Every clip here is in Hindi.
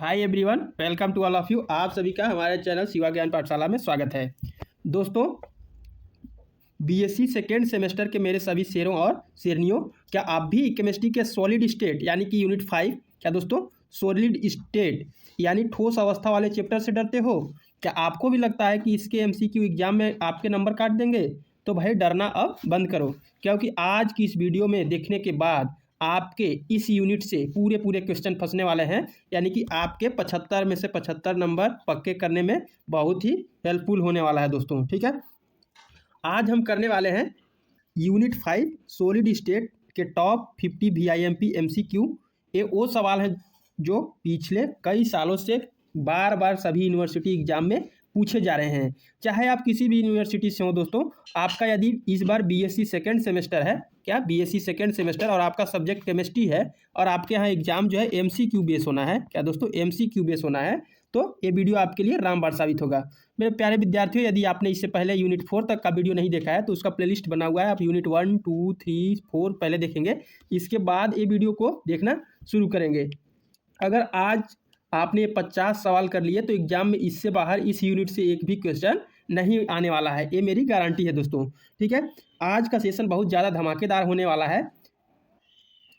Hi everyone, welcome to all of you. आप सभी का हमारे चैनल शिवा ज्ञान पाठशाला में स्वागत है। दोस्तों, बीएससी सेकेंड सेमेस्टर के मेरे सभी शेरों और शेरनियों, क्या आप भी केमिस्ट्री के सॉलिड स्टेट यानी कि यूनिट 5 क्या दोस्तों सॉलिड स्टेट यानी ठोस अवस्था वाले चैप्टर से डरते हो? क्या आपको भी लगता है कि इसके एमसीक्यू एग्जाम में आपके नंबर काट देंगे? तो भाई डरना अब बंद करो, क्योंकि आज की इस वीडियो में देखने के बाद आपके इस यूनिट से पूरे क्वेश्चन फंसने वाले हैं, यानी कि आपके 75 में से 75 नंबर पक्के करने में बहुत ही हेल्पफुल होने वाला है दोस्तों। ठीक है, आज हम करने वाले हैं यूनिट 5 सॉलिड स्टेट के टॉप 50 VIMP MCQ। ये वो सवाल हैं जो पिछले कई सालों से बार बार सभी यूनिवर्सिटी एग्जाम में पूछे जा रहे हैं, चाहे आप किसी भी यूनिवर्सिटी से हो दोस्तों। आपका यदि इस बार बीएससी सेकेंड सेमेस्टर है, क्या बीएससी सेकेंड सेमेस्टर, और आपका सब्जेक्ट केमिस्ट्री है और आपके यहाँ एग्जाम जो है एमसीक्यू बेस होना है, क्या दोस्तों एमसीक्यू बेस होना है, तो ये वीडियो आपके लिए रामबाण साबित होगा। मेरे प्यारे विद्यार्थियों, यदि आपने इससे पहले यूनिट 4 तक का वीडियो नहीं देखा है तो उसका प्लेलिस्ट बना हुआ है। आप यूनिट 1, 2, 3, 4 पहले देखेंगे, इसके बाद ये वीडियो को देखना शुरू करेंगे। अगर आज आपने 50 सवाल कर लिए तो एग्जाम में इससे बाहर इस यूनिट से एक भी क्वेश्चन नहीं आने वाला है, ये मेरी गारंटी है दोस्तों। ठीक है, आज का सेशन बहुत ज़्यादा धमाकेदार होने वाला है।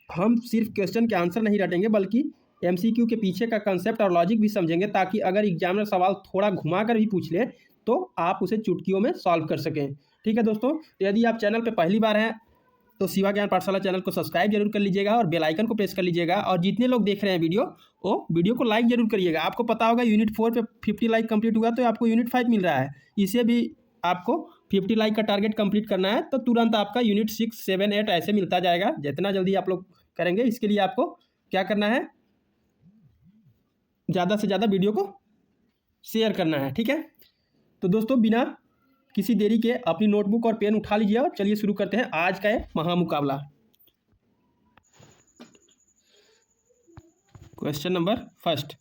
हम सिर्फ क्वेश्चन के आंसर नहीं रटेंगे, बल्कि एमसीक्यू के पीछे का कंसेप्ट और लॉजिक भी समझेंगे, ताकि अगर एग्जामिनर सवाल थोड़ा घुमा कर भी पूछ ले तो आप उसे चुटकियों में सॉल्व कर सकें। ठीक है दोस्तों, तो यदि आप चैनल पर पहली बार हैं तो शिवा ज्ञान पाठशाला चैनल को सब्सक्राइब जरूर कर लीजिएगा और बेल आइकन को प्रेस कर लीजिएगा। और जितने लोग देख रहे हैं वीडियो को लाइक जरूर करिएगा। आपको पता होगा यूनिट 4 पे 50 लाइक कंप्लीट हुआ तो आपको यूनिट 5 मिल रहा है, इसे भी आपको 50 लाइक का टारगेट कंप्लीट करना है, तो तुरंत आपका यूनिट 6, 7, 8 ऐसे मिलता जाएगा। जितना जल्दी आप लोग करेंगे, इसके लिए आपको क्या करना है, ज़्यादा से ज़्यादा वीडियो को शेयर करना है। ठीक है, तो दोस्तों बिना किसी देरी के अपनी नोटबुक और पेन उठा लीजिए और चलिए शुरू करते हैं आज का ये महामुकाबला। क्वेश्चन नंबर फर्स्ट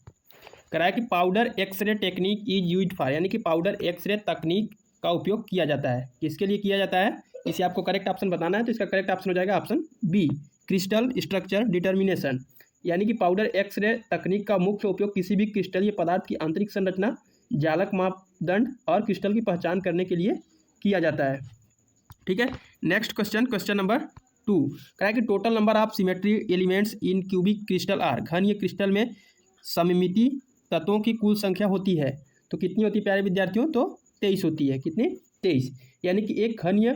करा है कि powder X ray technique is used for, यानी कि पाउडर एक्सरे तकनीक का उपयोग किया जाता है। किसके लिए किया जाता है, इसे आपको करेक्ट ऑप्शन बताना है। तो इसका करेक्ट ऑप्शन हो जाएगा option B, crystal structure determination. यानी कि पाउडर एक्सरे तकनीक का मुख्य उपयोग किसी भी क्रिस्टलीय पदार्थ की आंतरिक संरचना, जालक मापदंड और क्रिस्टल की पहचान करने के लिए किया जाता है। ठीक है, नेक्स्ट क्वेश्चन नंबर 2 कहा है कि total number of symmetry elements in cubic crystal are, घनीय क्रिस्टल में सममिति तत्वों की कुल संख्या होती है। तो कितनी होती है प्यारे विद्यार्थियों, तो 23 होती है। कितनी, 23। यानी कि एक घनीय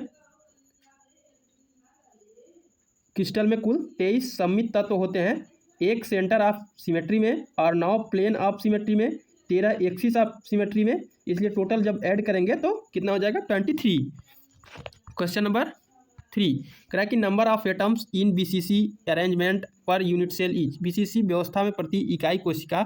क्रिस्टल में कुल 23 सममित तत्व होते हैं, एक सेंटर ऑफ सिमेट्री में और 9 प्लेन ऑफ सिमेट्री में, 13 एक्सिस ऑफ सिमेट्री में। इसलिए टोटल जब ऐड करेंगे तो कितना हो जाएगा, 23। क्वेश्चन नंबर 3 कह रहा है कि number of atoms in BCC arrangement per unit cell is, BCC व्यवस्था में प्रति इकाई कोशिका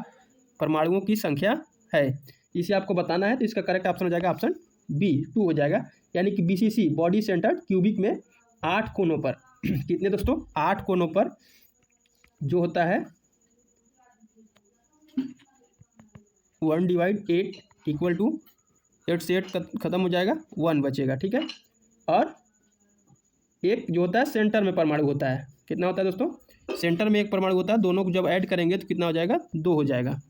परमाणुओं की संख्या है। इसे आपको बताना है। तो इसका करेक्ट ऑप्शन हो जाएगा ऑप्शन बी, 2 हो जाएगा। यानी कि बीसीसी बॉडी सेंटर्ड क्यूबिक में 8 कोनों पर कितने दोस्तों, 8 कोनों पर जो होता है 1/8 इक्वल टू 8 से 8 खत्म हो जाएगा, 1 बचेगा। ठीक है, और एक जो होता है सेंटर में परमाणु होता है, कितना होता है दोस्तों, सेंटर में एक परमाणु होता है, दोनों को जब ऐड करेंगे तो कितना हो जाएगा, 2 हो जाएगा।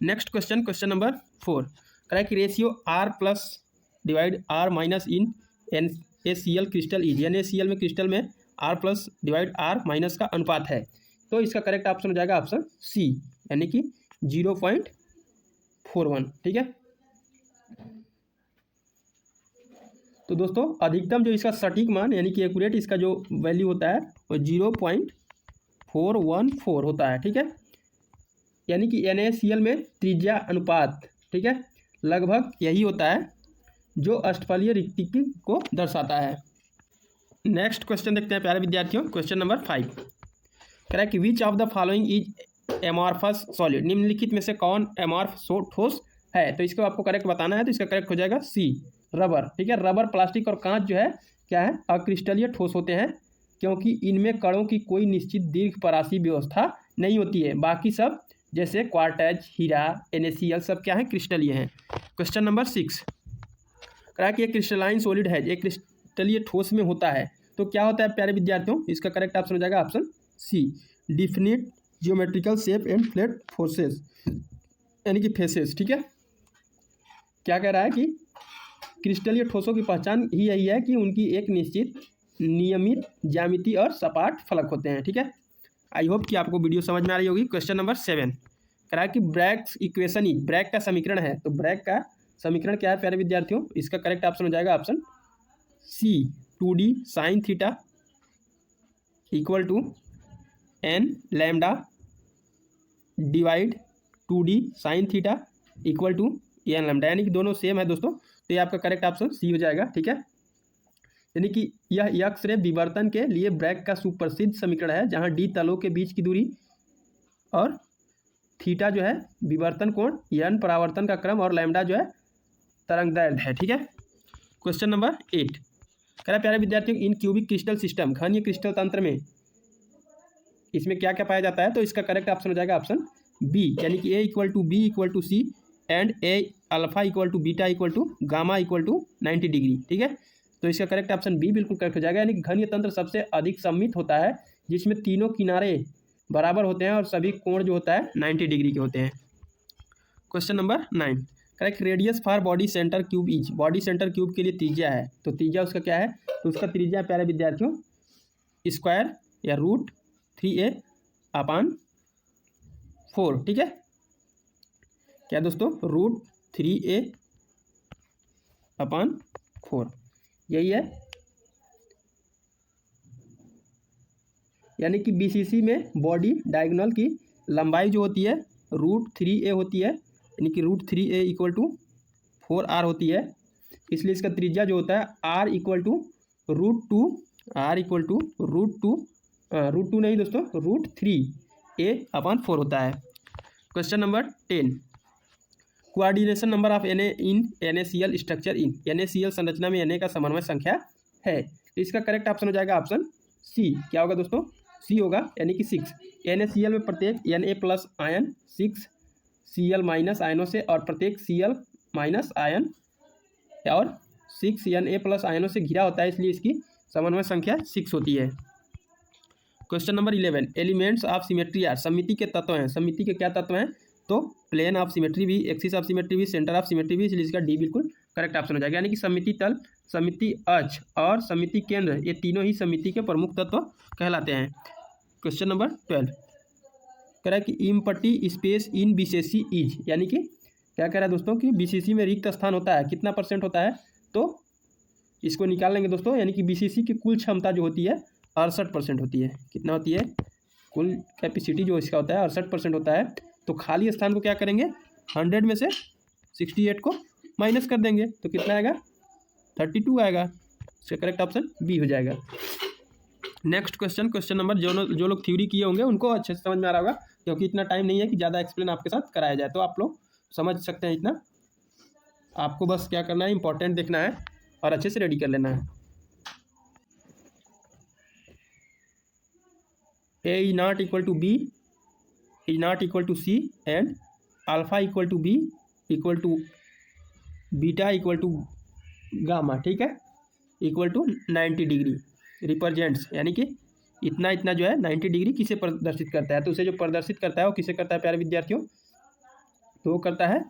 नेक्स्ट क्वेश्चन नंबर 4 कह रहा है कि ratio R+/R- in NaCl crystal is, NaCl में क्रिस्टल में R+/R- का अनुपात है। तो इसका करेक्ट ऑप्शन हो जाएगा ऑप्शन सी, यानी कि 0.41। ठीक है, तो दोस्तों अधिकतम जो इसका सटीक मान यानी कि एक्यूरेट इसका जो वैल्यू होता है वो 0.414 होता है। ठीक है, यानी कि NaCl में त्रिज्या अनुपात, ठीक है, लगभग यही होता है जो अष्टफलीय रिक्तिकी को दर्शाता है। नेक्स्ट क्वेश्चन देखते हैं प्यारे विद्यार्थियों। क्वेश्चन नंबर 5 कह रहा है कि which of the following is amorphous solid, निम्नलिखित में से कौन एमॉर्फ ठोस है। तो इसको आपको करेक्ट बताना है। तो इसका करेक्ट हो जाएगा सी, रबर। ठीक है, रबर, प्लास्टिक और कांच जो है क्या है, अक्रिस्टलीय ठोस होते हैं, क्योंकि इनमें कणों की कोई निश्चित दीर्घ परासी व्यवस्था नहीं होती है। बाकी सब जैसे क्वार्टज, हीरा, NaCl सब क्या है, क्रिस्टलीय हैं। क्वेश्चन नंबर 6 कहा कि एक क्रिस्टलाइन सॉलिड है, एक क्रिस्टलीय ठोस में होता है, तो क्या होता है प्यारे विद्यार्थियों, इसका करेक्ट ऑप्शन हो जाएगा option C, definite geometrical shape and flat forces यानी कि फेसेस। ठीक है, क्या कह रहा है कि क्रिस्टलीय ठोसों की पहचान ही यही है कि उनकी एक निश्चित नियमित ज्यामिति और सपाट फलक होते हैं। ठीक है, आई होप कि आपको वीडियो समझ में आ रही होगी। क्वेश्चन नंबर 7 कह रहा है कि ब्रैग्स इक्वेशन ही ब्रैग का समीकरण है। तो ब्रैग का समीकरण क्या है प्यारे विद्यार्थियों? इसका करेक्ट ऑप्शन हो जाएगा option C, 2D sine theta equal to n lambda divide 2D sine theta equal to n lambda, यानी कि दोनों सेम है दोस्तों। तो ये आपका करेक्ट ऑप्शन सी हो जाएगा। ठीक है, यानी कि यह एक्स रे विवर्तन के लिए ब्रैग का सुप्रसिद्ध समीकरण है, जहां डी तलों के बीच की दूरी और थीटा जो है विवर्तन कोण, एन परावर्तन का क्रम और लैम्डा जो है तरंग दैर्ध्य है। ठीक है, क्वेश्चन नंबर 8 कह रहा है प्यारे विद्यार्थियों, इन क्यूबिक क्रिस्टल सिस्टम घनीय क्रिस्टल तंत्र में इसमें क्या क्या पाया जाता है? तो इसका करेक्ट ऑप्शन हो जाएगा ऑप्शन बी, यानी कि A equal to B equal to C and A alpha equal to beta equal to gamma equal to 90 degree. ठीक है, तो इसका करेक्ट ऑप्शन बी बिल्कुल करेक्ट हो जाएगा, यानी कि घनीय तंत्र सबसे अधिक सममित होता है, जिसमें तीनों किनारे बराबर होते हैं और सभी कोण जो होता है 90 डिग्री के होते हैं। Question number 9 correct, radius for body centre cube is, body centre cube के लिए त्रिज्या है। तो त्रिज्या उसका क्या है? तो उसका त्रिज्या प्यारे विद्यार्थियों स्क्वायर या रूट 3a अपान 4। ठीक है, क्या दोस्तों? रूट 3a अपान 4 यही है, यानी कि बीसीसी में बॉडी डायगोनल की लंबाई जो होती है रूट 3a होती है, यानी कि root 3a equal to 4r होती है। इसलिए इसका त्रिज्या जो होता है r equal to root 2, r equal to root two नहीं दोस्तों, रूट 3a अपान 4 होता है। Question number 10 coordination number of Na in NaCl structure in, NaCl संरचना में Na का समन्वय संख्या है। तो इसका करेक्ट ऑप्शन हो जाएगा ऑप्शन सी। क्या होगा दोस्तों? सी होगा, यानी कि 6। NaCl में प्रत्येक Na plus ion 6 Cl minus आयनों से और प्रत्येक Cl माइनस आयन और 6 Na प्लस आयनों से घिरा होता है, इसलिए इसकी समन्वय संख्या 6 होती है। Question number 11 elements of symmetry are, सममिति के तत्व हैं। सममिति के क्या तत्व हैं? तो प्लेन ऑफ सिमेट्री भी, एक्सिस ऑफ सिमेट्री भी, सेंटर ऑफ सिमेट्री भी, इसलिए इसका डी बिल्कुल करेक्ट ऑप्शन हो जाएगा, यानी कि सममिति तल, सममिति अक्ष और सममिति केंद्र, ये तीनों ही सममिति के प्रमुख तत्व कहलाते हैं। क्वेश्चन नंबर 12 कह रहा है कि empty space in BCC is, यानी कि क्या कह रहा है दोस्तों कि बीसीसी में रिक्त स्थान होता है, कितना परसेंट होता है? तो इसको निकाल लेंगे दोस्तों, यानी कि बीसीसी की कुल क्षमता जो होती है 68% होती है। कितना होती है? कुल कैपेसिटी जो इसका होता है 68% होता है। तो खाली स्थान को क्या करेंगे? 100 में से 68 को माइनस कर देंगे, तो कितना आएगा? 32 आएगा। इसका करेक्ट ऑप्शन बी हो जाएगा। नेक्स्ट क्वेश्चन, क्वेश्चन नंबर जो लोग थ्योरी किए होंगे उनको अच्छे से समझ में आ रहा होगा, क्योंकि इतना टाइम नहीं है कि ज़्यादा एक्सप्लेन आपके साथ कराया जाए, तो आप लोग समझ सकते हैं इतना। आपको बस क्या करना है, इंपॉर्टेंट देखना है और अच्छे से रेडी कर लेना है। A is not equal to B is not equal to C and alpha equal to B equal to beta equal to gamma. ठीक है, इक्वल टू 90 डिग्री रिप्रेजेंट्स, यानी कि इतना इतना जो है 90 डिग्री किसे प्रदर्शित करता है? तो उसे जो प्रदर्शित करता है वो किसे करता है प्यारे विद्यार्थियों? तो वो करता है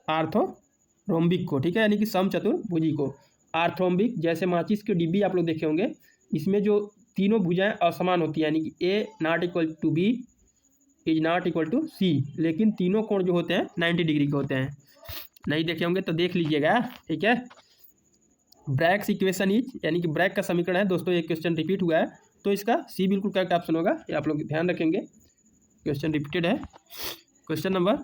आर्थोरोम्बिक को। ठीक है, यानी कि समचतुर्भुजी को। आर्थरोम्बिक जैसे माचिस के डिब्बी आप लोग देखे होंगे, इसमें जो तीनों भुजाएं असमान होती है, यानी कि A not equal to B is not equal to C, लेकिन तीनों कोण जो होते हैं 90 डिग्री के होते हैं। नहीं देखे होंगे तो देख लीजिएगा। ठीक है, ब्रैग्स इक्वेशन इज, यानी कि ब्रैग का समीकरण है दोस्तों, एक क्वेश्चन रिपीट हुआ है, तो इसका सी बिल्कुल करेक्ट ऑप्शन होगा, ये आप लोग ध्यान रखेंगे, क्वेश्चन रिपीटेड है। Question number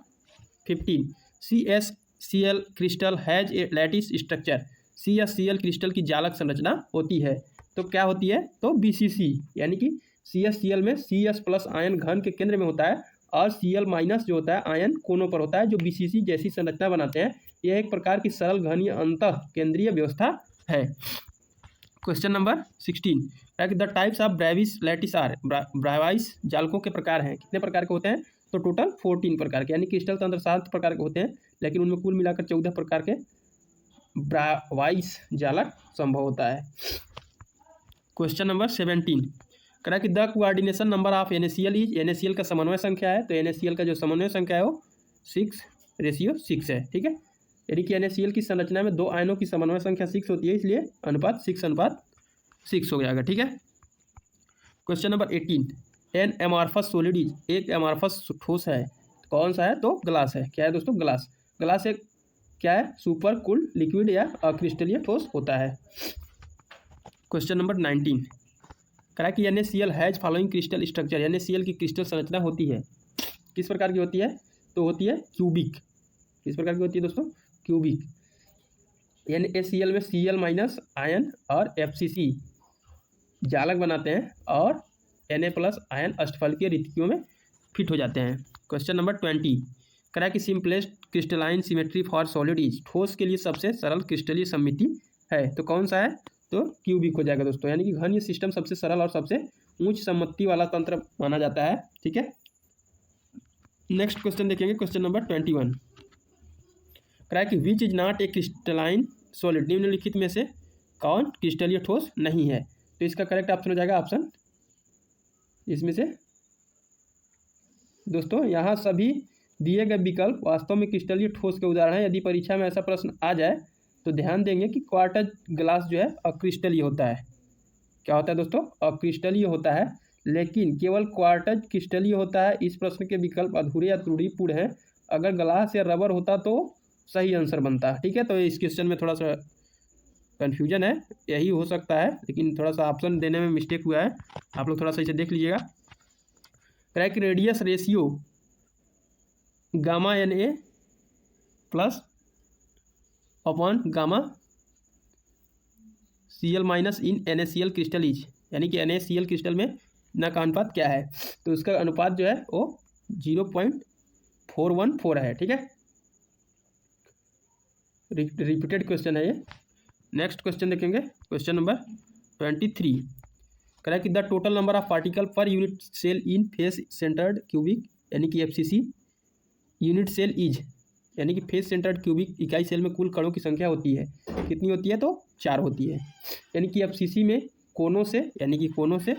15 CsCl crystal has a lattice structure, CsCl crystal की जालक संरचना होती है। तो क्या होती है? तो बीसीसी, यानी कि CsCl में Cs प्लस आयन घन के केंद्र में होता है और Cl माइनस जो होता है आयन कोनों पर होता है, जो बीसीसी जैसी संरचना बनाते हैं। यह एक प्रकार की सरल घनीय अंतः केंद्रीय व्यवस्था है। Question number 16 the types of Bravais lattice are, Bravais जालकों के प्रकार हैं। कितने प्रकार के होते हैं? तो टोटल 14 प्रकार के, यानी क्रिस्टल तंत्र 7 प्रकार के होते हैं, लेकिन उनमें कुल मिलाकर 14 प्रकार के ब्रेवाइस जालक संभव होता है। क्वेश्चन नंबर 17 करा कि the coordination number of NaCl is, NaCl का समन्वय संख्या है, तो NaCl का जो समन्वय संख्या है वो 6:6 है, ठीक है। यानी कि NaCl की संरचना में दो आयनों की समन्वय संख्या 6 होती है, इसलिए अनुपात 6:6 हो जाएगा, ठीक है। Question number 18, an amorphous solid is, एक एमॉर्फस ठोस है, कौन सा है, तो ग्लास है। क्या है दोस्तों, ग्लास। ग्लास एक क्या है, सुपर कूल्ड लिक्विड या अक्रिस्टलीय ठोस होता है। क्वेश्चन नंबर 19, करा कि NaCl has following crystal structure, NaCl की क्रिस्टल संरचना होती है, किस प्रकार की होती है, तो होती है क्यूबिक। किस प्रकार की होती है दोस्तों, क्यूबिक। NaCl में Cl- आयन और FCC जालक बनाते हैं और Na+ आयन अष्टफलकीय रिक्तियों में फिट हो जाते हैं। क्वेश्चन नंबर 20, करा कि simplest crystalline symmetry for solid is, ठोस के लिए सबसे सरल क्रिस्टलीय सममिति है, तो कौन सा है, तो क्यूबिक हो जाएगा दोस्तों। यानी कि घन सिस्टम सबसे सरल और सबसे उच्च सममिति वाला तंत्र माना जाता है, ठीक है। नेक्स्ट क्वेश्चन देखेंगे, क्वेश्चन नंबर 21, करा कि which is not a crystalline solid, निम्नलिखित में से कौन क्रिस्टलीय ठोस नहीं है, तो इसका करेक्ट ऑप्शन हो जाएगा ऑप्शन, इसमें से दोस्तों यहाँ सभी दिए गए विकल्प वास्तव में क्रिस्टलीय ठोस के उदाहरण हैं। यदि परीक्षा में ऐसा प्रश्न आ जाए तो ध्यान देंगे कि क्वार्टज ग्लास जो है अक्रिस्टलीय होता है। क्या होता है दोस्तों, अक्रिस्टलीय होता है, लेकिन केवल क्वार्टज क्रिस्टलीय होता है। इस प्रश्न के विकल्प अधूरे या त्रुटिपूर्ण हैं। अगर ग्लास या रबर होता तो सही आंसर बनता, ठीक है। तो इस क्वेश्चन में थोड़ा सा कन्फ्यूजन है, यही हो सकता है, लेकिन थोड़ा सा ऑप्शन देने में मिस्टेक हुआ है, आप लोग थोड़ा सा इसे देख लीजिएगा। Crack radius ratio gamma Na plus upon gamma Cl- in NaCl crystal is, यानी कि NaCl क्रिस्टल में न का अनुपात क्या है, तो उसका अनुपात जो है वो 0.414 है, ठीक है। रिपीटेड क्वेश्चन है ये। नेक्स्ट क्वेश्चन देखेंगे, क्वेश्चन नंबर 23, करा कि the total number of particle per unit cell in face centred cubic, यानी कि FCC यूनिट सेल इज, यानी कि फेस सेंटर्ड क्यूबिक इकाई सेल में कुल कणों की संख्या होती है, कितनी होती है, तो 4 होती है। यानी कि FCC में कोनों से, यानी कि कोनों से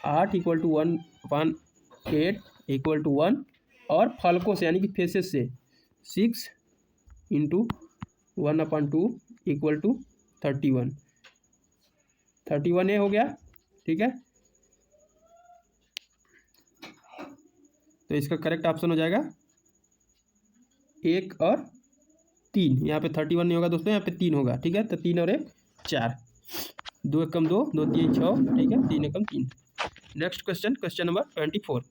8 = 1/8 = 1, और फलकों से यानी कि फेसेस से 6 × 1/2 = 31 ये हो गया, ठीक है। तो इसका करेक्ट ऑप्शन हो जाएगा 1 और 3, यहाँ पे 31 नहीं होगा दोस्तों, यहाँ पे 3 होगा, ठीक है। तो 3 और 1 4, 2 एकम 2, 2 3 6, ठीक है, 3 एकम 3। नेक्स्ट क्वेश्चन, क्वेश्चन नंबर 24,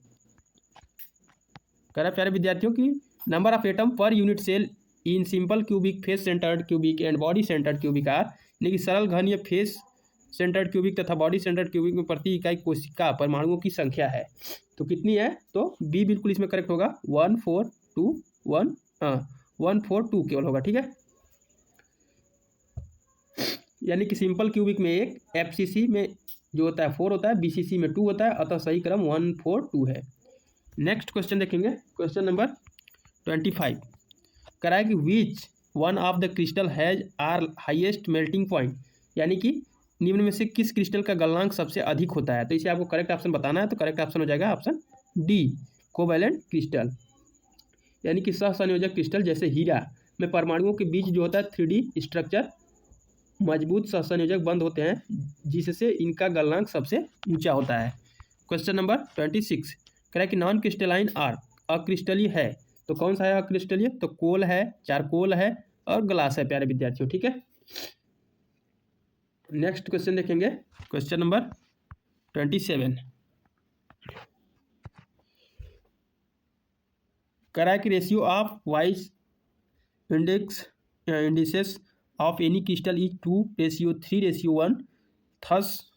कह रहा है प्यारे विद्यार्थियों की number of atom per unit cell in simple cubic, face centred cubic and body centred cubic are, यानी कि सरल घन या फेस सेंटर्ड क्यूबिक तथा बॉडी सेंटर्ड क्यूबिक में प्रति इकाई कोशिका परमाणुओं की संख्या है, तो कितनी है, तो बी बिल्कुल इसमें करेक्ट होगा, 142 केवल होगा, ठीक है। यानी कि सिंपल क्यूबिक में 1, FCC में जो होता है 4 होता है, BCC में 2 होता है, अतः सही क्रम 142 है। नेक्स्ट क्वेश्चन देखेंगे, क्वेश्चन नंबर 25, कराए कि which one of the crystal has are highest melting point, यानी कि निम्न में से किस क्रिस्टल का गलनांक सबसे अधिक होता है, तो इसे आपको करेक्ट ऑप्शन बताना है, तो करेक्ट ऑप्शन हो जाएगा ऑप्शन डी, कोवैलेंट क्रिस्टल। यानी कि सहसंयोजक क्रिस्टल, जैसे हीरा में परमाणुओं के बीच जो होता है 3D स्ट्रक्चर मजबूत सहसंयोजक बंद होते हैं, जिससे इनका गलनांक सबसे ऊंचा होता है। क्वेश्चन नंबर 26, कह रहा है कि नॉन क्रिस्टलाइन आर, अक्रिस्टलीय है, तो कौन सा है अक्रिस्टलीय, तो कोल है, चारकोल है और ग्लास है प्यारे विद्यार्थियों, ठीक है। नेक्स्ट क्वेश्चन देखेंगे, क्वेश्चन नंबर 27, कह रहा है कि ratio of Weiss indices of any crystal is 2:3:1, thus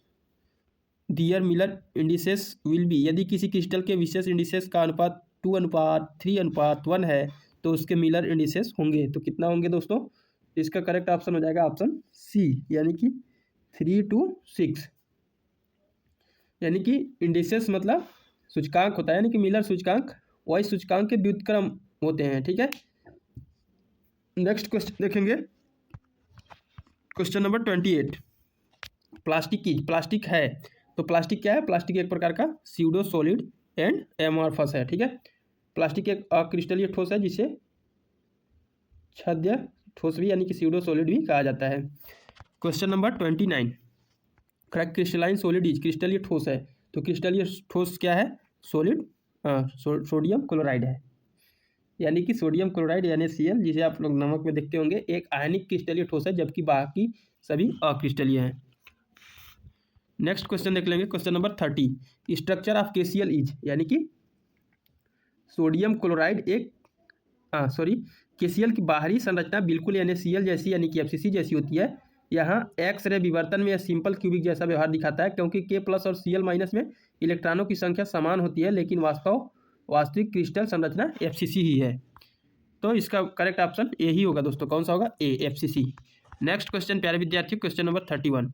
their Miller indices will be, यदि किसी क्रिस्टल के विशेष इंडिसेस का अनुपात 2:3:1 है तो उसके मिलर इंडिसेस होंगे, तो कितना होंगे दोस्तों, इसका करेक्ट ऑप्शन हो जाएगा ऑप्शन सी, यानी कि 3:6। यानी कि इंडिसेस मतलब सूचकांक होता है, यानी कि मिलर सूचकांक वही सूचकांक के व्युत्क्रम होते हैं, ठीक है। नेक्स्ट क्वेश्चन देखेंगे, क्वेश्चन नंबर 28, प्लास्टिक है, तो प्लास्टिक क्या है? प्लास्टिक एक प्रकार का स्यूडो सॉलिड एंड एमॉर्फस है, ठीक है। प्लास्टिक एक अक्रिस्टलीय ठोस है जिसे छद्य ठोस भी यानी कि स्यूडो सॉलिड भी कहा जाता है। Question number 29, crystalline solid is, क्रिस्टलीय ठोस है तो क्रिस्टलीय ठोस क्या है? सॉलिड सोडियम क्लोराइड है, यानी कि सोडियम क्लोराइड NaCl, जिसे आप लोग नमक में देखते होंगे, एक आयनिक क्रिस्टलीय ठोस है, जबकि बाकी सभी अक्रिस्टलीय हैं। नेक्स्ट क्वेश्चन देख लेंगे, question number 30, structure of KCl is, यानी कि सोडियम क्लोराइड एक KCl की बाहरी संरचना बिल्कुल NaCl जैसी यानी कि FCC जैसी होती है। यहाँ एक्स-रे विवर्तन में यह सिंपल क्यूबिक जैसा व्यवहार दिखाता है, क्योंकि K+ और Cl- में इलेक्ट्रॉनों की संख्या समान होती है, लेकिन वास्तविक क्रिस्टल संरचना FCC ही है। तो इसका करेक्ट ऑप्शन ए ही होगा दोस्तों। कौन सा होगा? ए, FCC। नेक्स्ट क्वेश्चन प्यारे विद्यार्थियों, question number 31,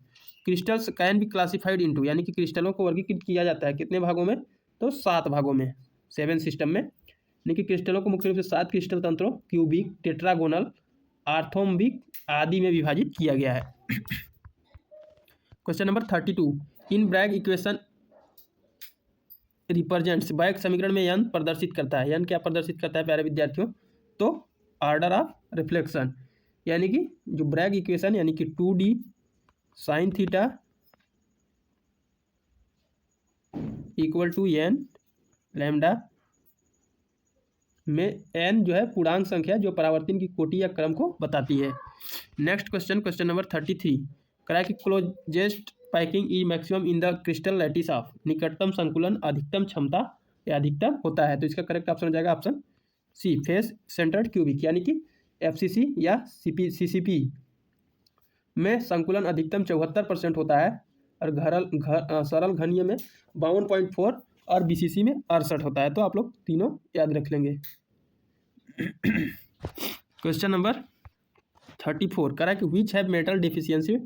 crystals can be classified into, यानी कि क्रिस्टलों को वर्गीकृत किया जाता है कितने भागों में? तो 7 भागों में, 7 सिस्टम में, यानी कि क्रिस्टलों को मुख्य रूप से 7 क्रिस्टल तंत्रों क्यूबिक, टेट्रागोनल, आर्थोम्बिक आदि में विभाजित किया गया है। क्वेश्चन नंबर 32, इन ब्रैग इक्वेशन रिप्रेजेंट्स, ब्रैग समीकरण में n प्रदर्शित करता है। n क्या प्रदर्शित करता है प्यारे विद्यार्थियों? तो ऑर्डर ऑफ रिफ्लेक्शन, यानी कि जो ब्रैग इक्वेशन यानी कि 2D sine theta equal to n lambda में n जो है पूर्णांक संख्या जो परावर्तन की कोटि या क्रम को बताती है। नेक्स्ट क्वेश्चन, क्वेश्चन नंबर 33, करा कि closest packing E maximum in the crystal lattice of, निकटतम संकुलन अधिकतम क्षमता या अधिकतम होता है। तो इसका करेक्ट ऑप्शन हो जाएगा option C, face centred cubic, यानी कि FCC या CCP में संकुलन अधिकतम 74% होता है, और सरल घनीय में 52.4 और BCC में 68 होता है। तो आप लोग तीनों याद रख लेंगे। क्वेश्चन नंबर 34, करा कि which have metal deficiency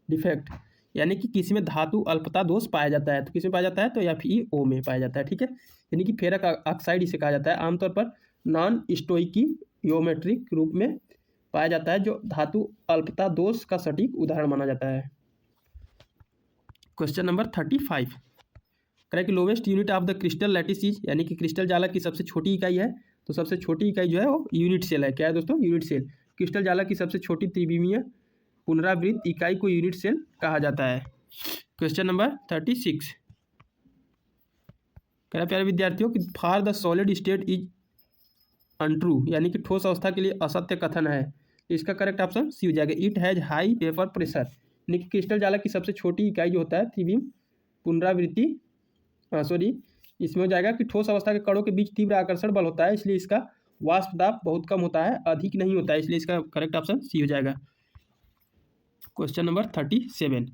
defect, यानी कि किसी में धातु अल्पता दोष पाया जाता है। तो किस में पाया जाता है? तो FeO में पाया जाता है, ठीक है। यानी कि फेरक ऑक्साइड इसे कहा जाता है, आमतौर पर नॉन स्टोइकियोमेट्रिक रूप में पाया जाता है, जो धातु अल्पता दोष का सटीक उदाहरण माना जाता है। क्वेश्चन नंबर 35, करें कि lowest unit of the crystal lattice is, यानी कि क्रिस्टल जालक की सबसे छोटी इकाई है। तो सबसे छोटी इकाई जो है वो यूनिट सेल है। क्या है दोस्तों? Unit cell. क्रिस्टल जालक की सबसे छोटी त्रिविमीय पुनरावृत्त इकाई को यूनिट सेल कहा जाता है। क्वेश्चन नंबर 36, कह रहा प्यारे विद्यार्थियों कि for the solid state is untrue, यानी कि ठोस अवस्था के लिए असत्य कथन है। इसका करेक्ट ऑप्शन सी हो जाएगा, it has high vapour pressure, यानी कि क्रिस्टल जालक की सबसे छोटी इकाई जो होता है त्रिविम पुनरावृत्ति इसमें हो जाएगा कि ठोस अवस्था के कणों के बीच तीव्र आकर्षण बल होता है, इसलिए इसका वाष्प दाब बहुत कम होता है, अधिक नहीं होता है, इसलिए इसका करेक्ट ऑप्शन सी हो जाएगा। क्वेश्चन नंबर 37,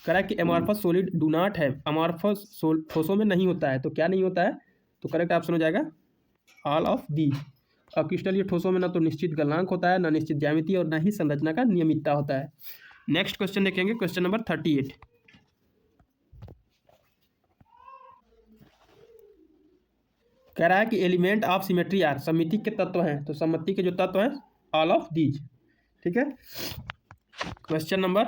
करा कि amorphous solid do not have, amorphous ठोसों में नहीं होता है। तो क्या नहीं होता है? तो करेक्ट ऑप्शन हो जाएगा ऑल ऑफ दी। अक्रिस्टलीय ठोसों में ना तो निश्चित गलनांक होता है, ना निश्चित ज्यामिति, और ना ही संरचना का नियमितता होता है। नेक्स्ट क्वेश्चन देखेंगे, क्वेश्चन नंबर 38, कह रहा है कि एलिमेंट ऑफ सिमेट्री आर, सममिति के तत्व हैं। तो सममिति के जो तत्व हैं ऑल ऑफ दीज, ठीक है। क्वेश्चन नंबर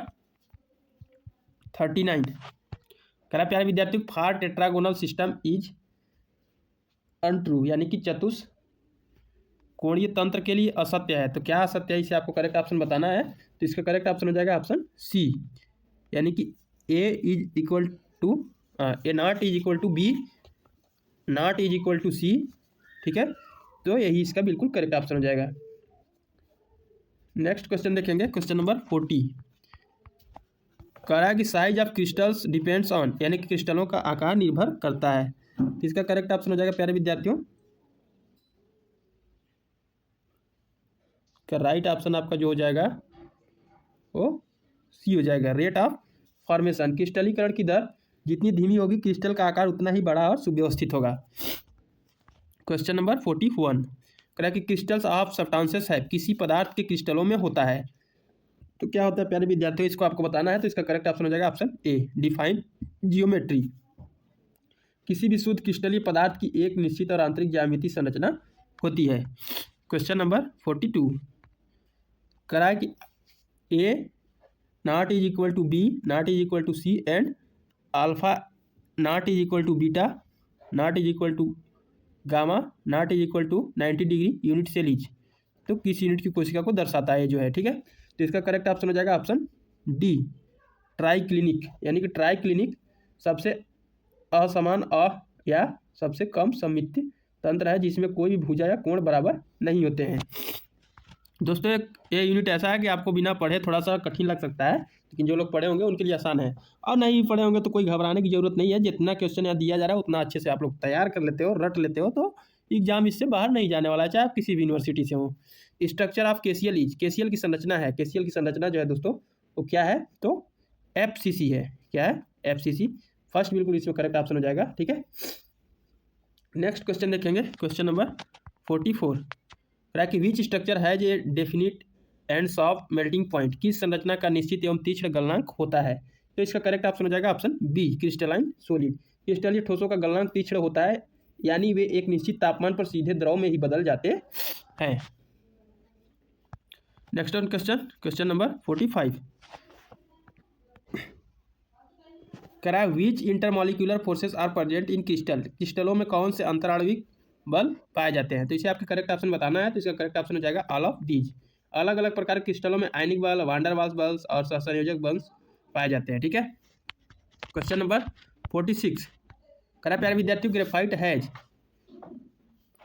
39, कह रहा प्यारे विद्यार्थियों for tetragonal system is untrue, यानी कि चतुष कोणीय तंत्र के लिए असत्य है। तो क्या असत्य है, इसे आपको करेक्ट ऑप्शन बताना है। तो इसका करेक्ट ऑप्शन हो जाएगा ऑप्शन सी, यानी कि A not is equal to B, not is equal to C, ठीक है। तो यही इसका बिल्कुल करेक्ट ऑप्शन हो जाएगा। नेक्स्ट क्वेश्चन देखेंगे, क्वेश्चन नंबर 40, कह रहा है कि size of crystals depends on, यानी कि क्रिस्टलों का आकार निर्भर करता है। तो इसका करेक्ट ऑप्शन हो जाएगा प्यारे विद्यार्थियों, का राइट ऑप्शन आपका जो हो जाएगा वो सी हो जाएगा, रेट ऑफ फॉर्मेशन, क्रिस्टलीकरण की दर जितनी धीमी होगी क्रिस्टल का आकार उतना ही बड़ा और सुव्यवस्थित होगा। क्वेश्चन नंबर 41, कह रहा है कि क्रिस्टल्स ऑफ सब्सटेंसेस है, किसी पदार्थ के क्रिस्टलों में होता है। तो क्या होता है प्यारे विद्यार्थियों, इसको आपको बताना है। तो इसका करेक्ट ऑप्शन हो जाएगा ऑप्शन ए, डिफाइन जियोमेट्री, किसी भी शुद्ध क्रिस्टलीय पदार्थ की एक निश्चित और आंतरिक ज्यामिति संरचना होती है। क्वेश्चन नंबर 42, कह रहा है कि A not is equal to B, not is equal to C and alpha not is equal to beta, not is equal to gamma, not is equal to 90 degree unit cell each. तो किस यूनिट की कोशिका को दर्शाता है जो है, ठीक है। तो इसका करेक्ट ऑप्शन हो जाएगा ऑप्शन डी, ट्राई क्लिनिक। यानी कि ट्राई क्लिनिक सबसे असमान या सबसे कम सममित तंत्र है जिसमें कोई भी भुजा या कोण बराबर नहीं होते हैं। दोस्तों ये यूनिट ऐसा है कि आपको बिना पढ़े थोड़ा सा कठिन लग सकता है, लेकिन जो लोग पढ़े होंगे उनके लिए आसान है, और नहीं पढ़े होंगे तो कोई घबराने की जरूरत नहीं है। जितना क्वेश्चन यहाँ दिया जा रहा है उतना अच्छे से आप लोग तैयार कर लेते हो, रट लेते हो, तो एग्जाम इससे बाहर नहीं जाने वाला है, चाहे आप किसी भी यूनिवर्सिटी से हो। Structure of KCL is, KCL की संरचना है, केसीएल की संरचना जो है दोस्तों वो क्या है, तो एफसीसी है। क्या है? एफसीसी। फर्स्ट बिल्कुल इसमें करेक्ट ऑप्शन हो जाएगा, ठीक है। नेक्स्ट क्वेश्चन देखेंगे, क्वेश्चन नंबर 44। कह कि विच स्ट्रक्चर है जे definite ends of melting point, किस संरचना का निश्चित एवं तीक्ष्ण गलनांक होता है। तो इसका करेक्ट ऑप्शन हो जाएगा ऑप्शन बी, क्रिस्टलाइन सॉलिड। क्रिस्टलीय ठोसों का गलनांक तीक्ष्ण होता है, यानी वे एक निश्चित तापमान पर सीधे द्रव में ही बदल जाते हैं। Next one question, question number 45। कह रहा है which intermolecular forces are present in crystal, क्रिस्टलों में कौन से अंतराणविक बल पाए जाते हैं। तो इसे आपके करेक्ट ऑप्शन बताना है। तो इसका करेक्ट ऑप्शन हो जाएगा ऑल ऑफ दीज। अलग अलग प्रकार के क्रिस्टलों में आयनिक बल, वांडर वाल्स बल्स और सहसंयोजक बल पाए जाते हैं, ठीक है। Question number 46। कह रहा है प्यारे विद्यार्थियों, graphite has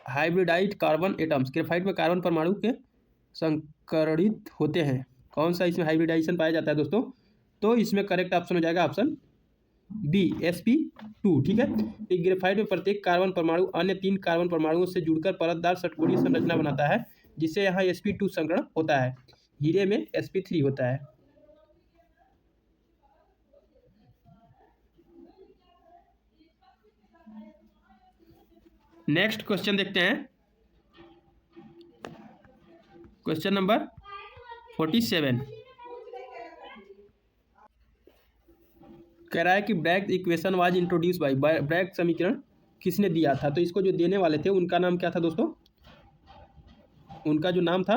hybridised carbon atoms, graphite में कार्बन परमाणु के संकरणित होते हैं। कौन सा इसमें हाइब्रिडाइजेशन पाया जाता है दोस्तों, तो इसमें करेक्ट ऑप्शन हो जाएगा ऑप्शन बी, sp2, ठीक है। एक ग्रेफाइट में प्रत्येक कार्बन परमाणु अन्य 3 कार्बन परमाणुओं से जुड़कर परतदार षटकोणीय संरचना बनाता है, जिससे यहाँ sp2 संकरण होता है। हीरे में sp3 होता है। नेक्स्ट क्वेश्चन देखते हैं, क्वेश्चन नंबर 47। कह रहा है कि Bragg equation was introduced by, ब्रैग समीकरण किसने दिया था। तो इसको जो देने वाले थे उनका नाम क्या था दोस्तों, उनका जो नाम था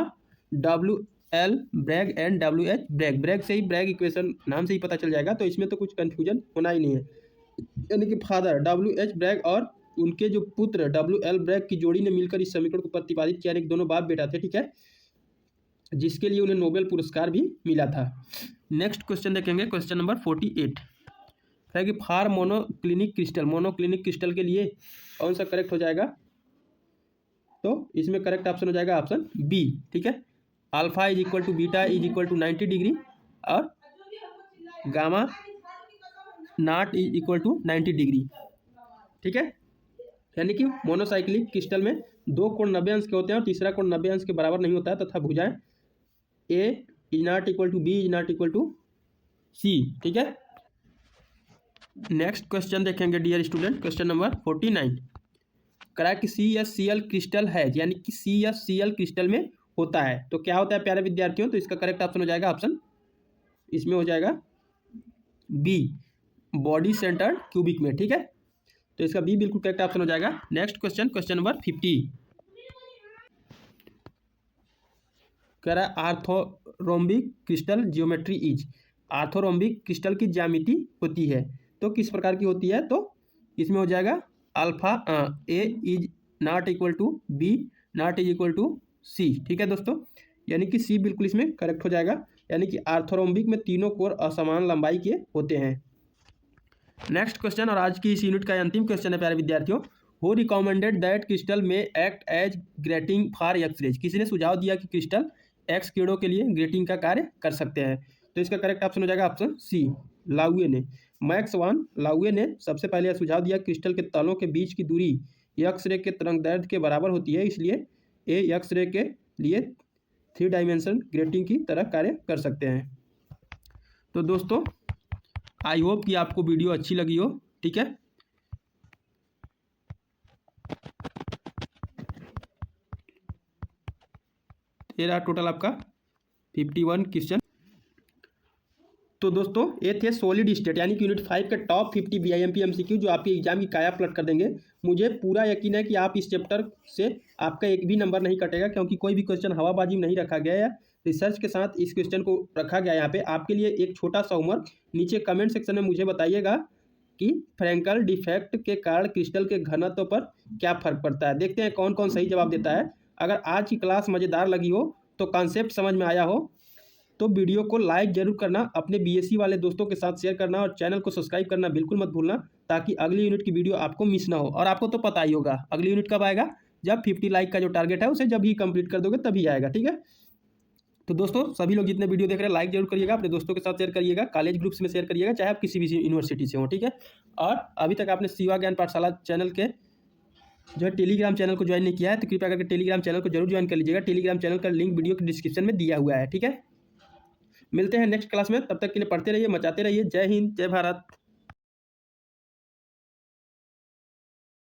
WL Bragg and WH Bragg. Bragg से ही ब्रैग इक्वेशन नाम से ही पता चल जाएगा, तो इसमें तो कुछ कन्फ्यूजन होना ही नहीं है। यानी कि फादर WH ब्रैग और उनके जो पुत्र WL ब्रैग की जोड़ी ने मिलकर इस समीकरण को प्रतिपादित किया। दोनों बाप बेटा थे, ठीक है, जिसके लिए उन्हें नोबेल पुरस्कार भी मिला था। नेक्स्ट क्वेश्चन देखेंगे, क्वेश्चन नंबर 48 है कि for monoclinic crystal, monoclinic crystal के लिए कौन सा करेक्ट हो जाएगा, तो इसमें करेक्ट ऑप्शन हो जाएगा ऑप्शन बी, ठीक है। Alpha is equal to beta is equal to 90 degree और gamma not is equal to 90 degree, ठीक है। यानी कि मोनोसाइक्लिक क्रिस्टल में 2 कोण 90 अंश के होते हैं और तीसरा कोण 90 अंश के बराबर नहीं होता है, तथा भुजाएं A is not equal to B is not equal to C, ठीक है। नेक्स्ट क्वेश्चन देखेंगे डियर स्टूडेंट, क्वेश्चन नंबर 49। करा कि CSCl क्रिस्टल है, यानी कि CSCl क्रिस्टल में होता है, तो क्या होता है प्यारे विद्यार्थियों, तो इसका करेक्ट ऑप्शन हो जाएगा ऑप्शन, इसमें हो जाएगा बी, बॉडी सेंटर्ड क्यूबिक में, ठीक है। तो इसका बी बिल्कुल करेक्ट ऑप्शन हो जाएगा। Next question, question number 50। कह रहा है आर्थोरोम्बिक क्रिस्टल जियोमेट्री इज, आर्थोरोम्बिक क्रिस्टल की ज्यामिति होती है, तो किस प्रकार की होती है, तो इसमें हो जाएगा alpha A is not equal to B not is equal to C, ठीक है दोस्तों। यानी कि सी बिल्कुल इसमें करेक्ट हो जाएगा, यानी कि आर्थोरोम्बिक में तीनों कोर असमान लंबाई के होते हैं। नेक्स्ट क्वेश्चन और आज की इस यूनिट का अंतिम क्वेश्चन है प्यारे विद्यार्थियों, who recommended that crystal may act as grating for X rays, किसी ने सुझाव दिया कि क्रिस्टल एक्स किरणों के लिए ग्रेटिंग का कार्य कर सकते हैं। तो इसका करेक्ट ऑप्शन हो जाएगा ऑप्शन सी, लाउए ने, मैक्स वन लाउए ने सबसे पहले यह सुझाव दिया क्रिस्टल के तलों के बीच की दूरी एक्स-रे के तरंगदैर्घ्य के बराबर होती है, इसलिए ए एक्स-रे के लिए 3 डायमेंशन ग्रेटिंग की तरह कार्य कर सकते हैं। तो दोस्तों आई होप कि आपको वीडियो अच्छी लगी हो, ठीक है। ये रहा टोटल आपका 51 क्वेश्चन। तो दोस्तों ये थे सॉलिड स्टेट यानी कि यूनिट 5 के टॉप 50 BIMP MCQ जो आपके एग्जाम की काया पलट कर देंगे। मुझे पूरा यकीन है कि आप इस चैप्टर से आपका एक भी नंबर नहीं कटेगा, क्योंकि कोई भी क्वेश्चन हवाबाजी में नहीं रखा गया है, रिसर्च के साथ इस क्वेश्चन को रखा गया। यहाँ पे आपके लिए एक छोटा सा होमवर्क, नीचे कमेंट सेक्शन में मुझे बताइएगा कि फ्रैंकल डिफेक्ट के कारण क्रिस्टल के घनत्व पर क्या फर्क पड़ता है। देखते हैं कौन कौन सही जवाब देता है। अगर आज की क्लास मज़ेदार लगी हो तो कॉन्सेप्ट समझ में आया हो तो वीडियो को लाइक जरूर करना, अपने बीएससी वाले दोस्तों के साथ शेयर करना और चैनल को सब्सक्राइब करना बिल्कुल मत भूलना, ताकि अगली यूनिट की वीडियो आपको मिस ना हो। और आपको तो पता ही होगा अगली यूनिट कब आएगा, जब 50 लाइक का जो टारगेट है उसे जब ही कंप्लीट कर दोगे तभी आएगा, ठीक है। तो दोस्तों सभी लोग जितने वीडियो देख रहे हैं लाइक जरूर करिएगा, अपने दोस्तों के साथ शेयर करिएगा, कॉलेज ग्रुप्स में शेयर करिएगा, चाहे आप किसी भी यूनिवर्सिटी से हो, ठीक है। और अभी तक आपने शिवा ज्ञान पाठशाला चैनल के जो है टेलीग्राम चैनल को ज्वाइन नहीं किया है तो कृपया करके टेलीग्राम चैनल को जरूर ज्वाइन कर लीजिएगा। टेलीग्राम चैनल का लिंक वीडियो के डिस्क्रिप्शन में दिया हुआ है, ठीक है। मिलते हैं नेक्स्ट क्लास में, तब तक के लिए पढ़ते रहिए, मचाते रहिए। जय हिंद, जय भारत।